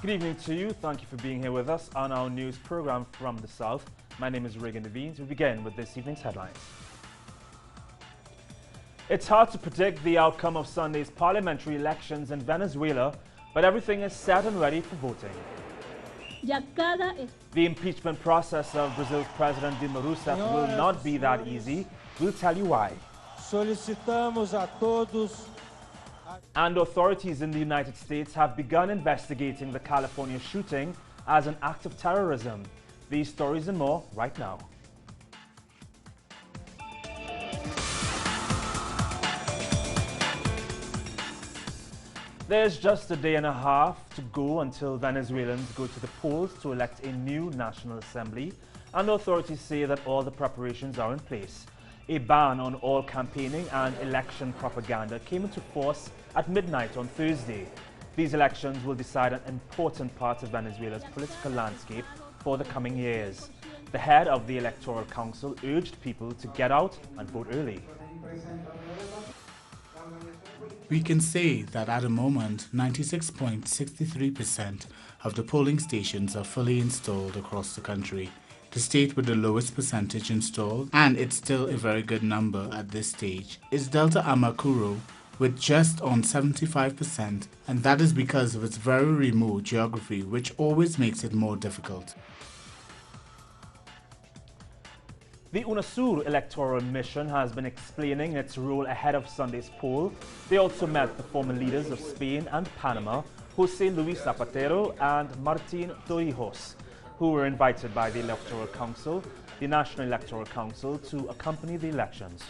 Good evening to you. Thank you for being here with us on our news program from the South. My name is Regan Devines. We begin with this evening's headlines. It's hard to predict the outcome of Sunday's parliamentary elections in Venezuela, but everything is set and ready for voting. The impeachment process of Brazil's President Dilma Rousseff will not be that easy. We'll tell you why. And authorities in the United States have begun investigating the California shooting as an act of terrorism. These stories and more right now. There's just a day and a half to go until Venezuelans go to the polls to elect a new National Assembly, and authorities say that all the preparations are in place. A ban on all campaigning and election propaganda came into force at midnight on Thursday. These elections will decide an important part of Venezuela's political landscape for the coming years. The head of the Electoral Council urged people to get out and vote early. We can say that at the moment, 96.63% of the polling stations are fully installed across the country. The state with the lowest percentage installed, and it's still a very good number at this stage, is Delta Amacuro with just on 75%, and that is because of its very remote geography, which always makes it more difficult. The UNASUR electoral mission has been explaining its role ahead of Sunday's poll. They also met the former leaders of Spain and Panama, José Luis Zapatero and Martín Torrijos, who were invited by the Electoral Council, the National Electoral Council, to accompany the elections.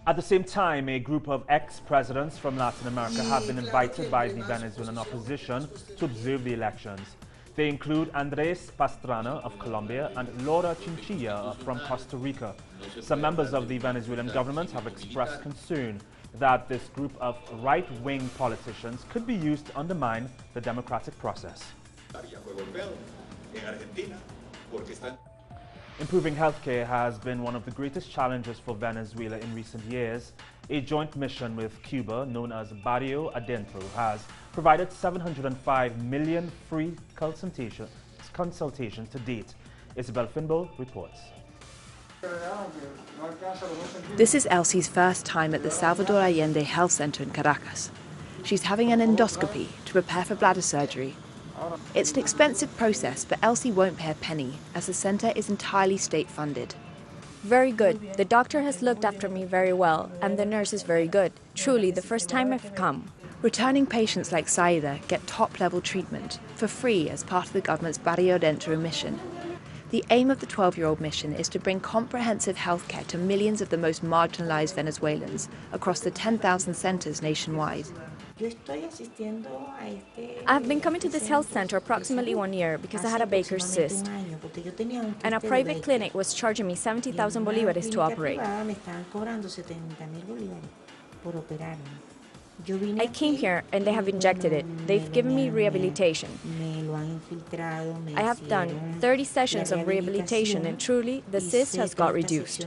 At the same time, a group of ex-presidents from Latin America have been invited by the Venezuelan opposition to observe the elections. They include Andrés Pastrana of Colombia and Laura Chinchilla from Costa Rica. Some members of the Venezuelan government have expressed concern that this group of right-wing politicians could be used to undermine the democratic process. Improving healthcare has been one of the greatest challenges for Venezuela in recent years. A joint mission with Cuba, known as Barrio Adentro, has provided 705 million free consultations to date. Isabel Finbo reports. This is Elsie's first time at the Salvador Allende Health Center in Caracas. She's having an endoscopy to prepare for bladder surgery. It's an expensive process, but Elsie won't pay a penny, as the centre is entirely state-funded. Very good. The doctor has looked after me very well, and the nurse is very good. Truly, the first time I've come. Returning patients like Saida get top-level treatment for free as part of the government's Barrio Adentro mission. The aim of the 12-year-old mission is to bring comprehensive healthcare to millions of the most marginalised Venezuelans across the 10,000 centres nationwide. I've been coming to this health center approximately 1 year because I had a Baker's cyst, and a private clinic was charging me 70,000 bolívares to operate. I came here and they have injected it. They've given me rehabilitation. I have done 30 sessions of rehabilitation and truly the cyst has got reduced.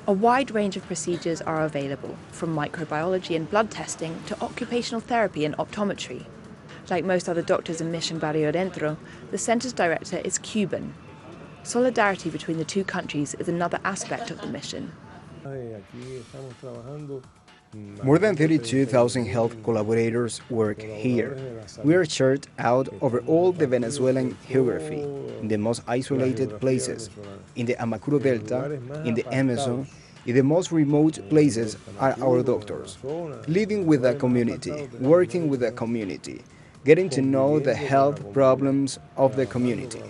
A wide range of procedures are available, from microbiology and blood testing to occupational therapy and optometry. Like most other doctors in Mission Barrio Adentro, the centre's director is Cuban. Solidarity between the two countries is another aspect of the mission. More than 32,000 health collaborators work here. We are shared out over all the Venezuelan geography, in the most isolated places, in the Amacuro Delta, in the Amazon. In the most remote places are our doctors, living with the community, working with the community, getting to know the health problems of the community.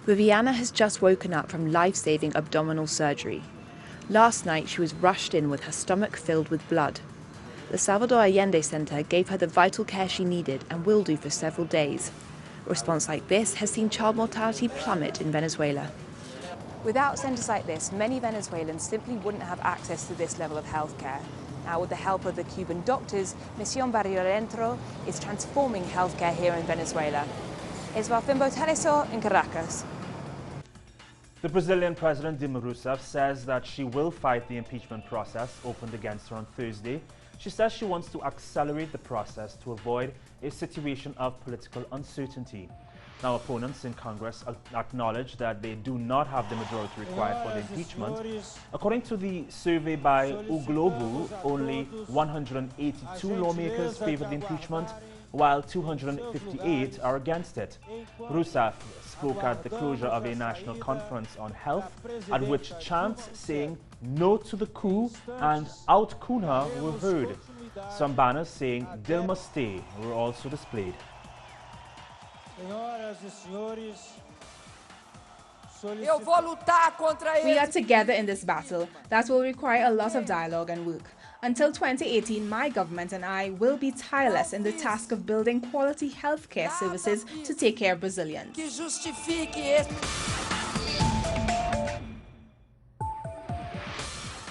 Viviana has just woken up from life-saving abdominal surgery. Last night she was rushed in with her stomach filled with blood. The Salvador Allende Center gave her the vital care she needed and will do for several days. A response like this has seen child mortality plummet in Venezuela. Without centres like this, many Venezuelans simply wouldn't have access to this level of healthcare. Now, with the help of the Cuban doctors, Mission Barrio Adentro is transforming healthcare here in Venezuela. Isabel Finbo, teleSUR in Caracas. The Brazilian President Dilma Rousseff says that she will fight the impeachment process opened against her on Thursday. She says she wants to accelerate the process to avoid a situation of political uncertainty. Now, opponents in Congress acknowledge that they do not have the majority required for the impeachment. According to the survey by O Globo, only 182 lawmakers favor the impeachment, while 258 are against it. Rousseff spoke at the closure of a national conference on health, at which chants saying "No to the coup" and "Out Cunha" were heard. Some banners saying "Dilma stay" were also displayed. We are together in this battle. That will require a lot of dialogue and work. Until 2018, my government and I will be tireless in the task of building quality healthcare services to take care of Brazilians.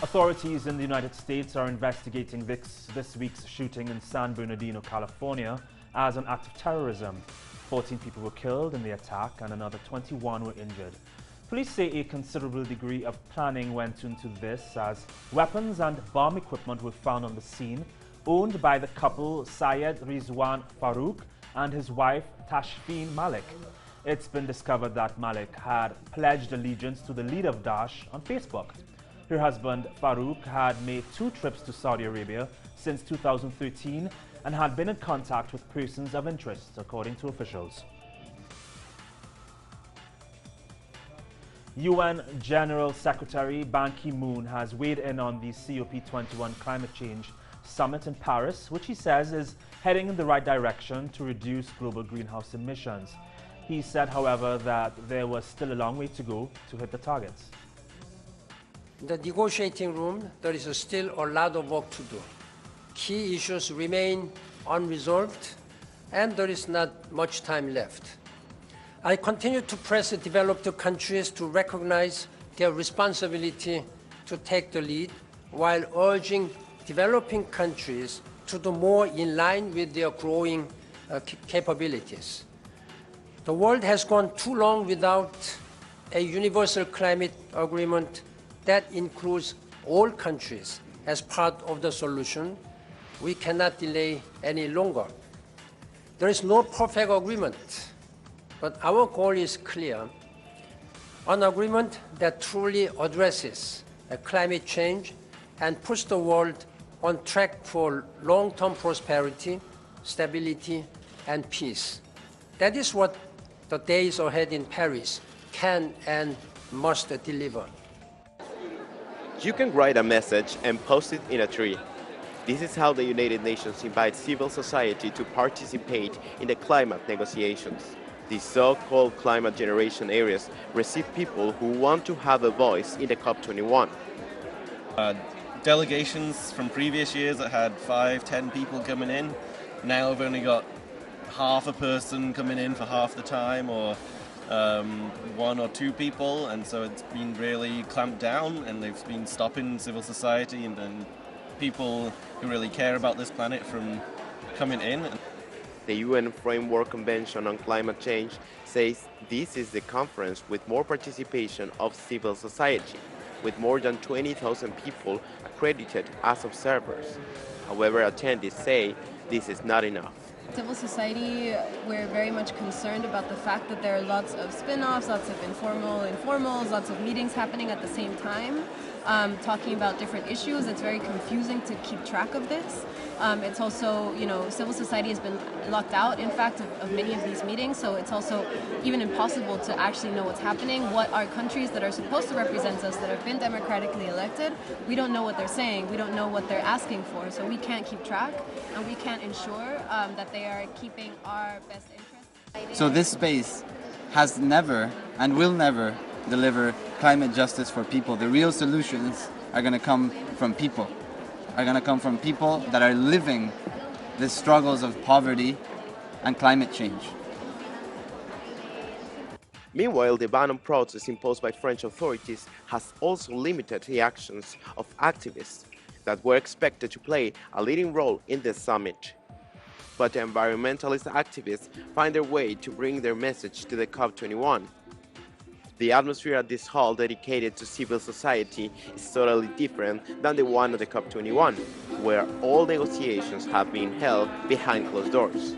Authorities in the United States are investigating this week's shooting in San Bernardino, California, as an act of terrorism. 14 people were killed in the attack and another 21 were injured. Police say a considerable degree of planning went into this, as weapons and bomb equipment were found on the scene, owned by the couple Syed Rizwan Farouk and his wife Tashfeen Malik. It's been discovered that Malik had pledged allegiance to the leader of Daesh on Facebook. Her husband Farouk had made 2 trips to Saudi Arabia since 2013 and had been in contact with persons of interest, according to officials. UN General Secretary Ban Ki-moon has weighed in on the COP21 climate change summit in Paris, which he says is heading in the right direction to reduce global greenhouse emissions. He said, however, that there was still a long way to go to hit the targets. In the negotiating room, there is still a lot of work to do. Key issues remain unresolved, and there is not much time left. I continue to press the developed countries to recognize their responsibility to take the lead, while urging developing countries to do more in line with their growing capabilities. The world has gone too long without a universal climate agreement that includes all countries as part of the solution. We cannot delay any longer. There is no perfect agreement, but our goal is clear: an agreement that truly addresses climate change and puts the world on track for long-term prosperity, stability, and peace. That is what the days ahead in Paris can and must deliver. You can write a message and post it in a tree. This is how the United Nations invites civil society to participate in the climate negotiations. These so-called climate generation areas receive people who want to have a voice in the COP21. Delegations from previous years that had 5-10 people coming in, now have only got half a person coming in for half the time, or 1 or 2 people, and so it's been really clamped down, and they've been stopping civil society and people who really care about this planet from coming in. The UN Framework Convention on Climate Change says this is the conference with more participation of civil society, with more than 20,000 people accredited as observers. However, attendees say this is not enough. Civil society, we're very much concerned about the fact that there are lots of spin-offs, lots of informals, lots of meetings happening at the same time, talking about different issues. It's very confusing to keep track of this. It's also, civil society has been locked out, in fact, of many of these meetings, so it's also even impossible to actually know what's happening. What are countries that are supposed to represent us, that have been democratically elected, we don't know what they're saying, we don't know what they're asking for, so we can't keep track, and we can't ensure that they are keeping our best interests. So this space has never and will never deliver climate justice for people. The real solutions are going to come from people. That are living the struggles of poverty and climate change. Meanwhile, the ban on protests imposed by French authorities has also limited the actions of activists that were expected to play a leading role in the summit. But environmentalist activists find their way to bring their message to the COP21. The atmosphere at this hall dedicated to civil society is totally different than the one at the COP21, where all negotiations have been held behind closed doors.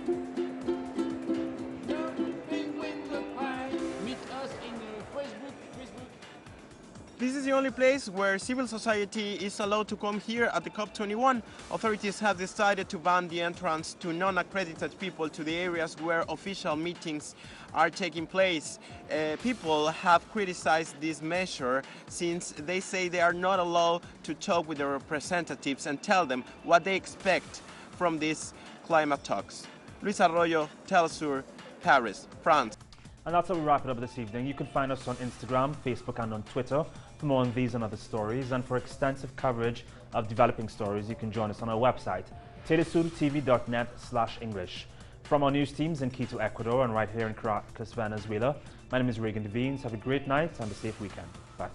This is the only place where civil society is allowed to come here at the COP21. Authorities have decided to ban the entrance to non-accredited people to the areas where official meetings are taking place. People have criticized this measure since they say they are not allowed to talk with their representatives and tell them what they expect from these climate talks. Luis Arroyo, teleSUR, Paris, France. And that's how we wrap it up this evening. You can find us on Instagram, Facebook and on Twitter for more on these and other stories. And for extensive coverage of developing stories, you can join us on our website, telesurtv.net/English. From our news teams in Quito, Ecuador and right here in Caracas, Venezuela, my name is Regan Devines. Have a great night and a safe weekend. Bye.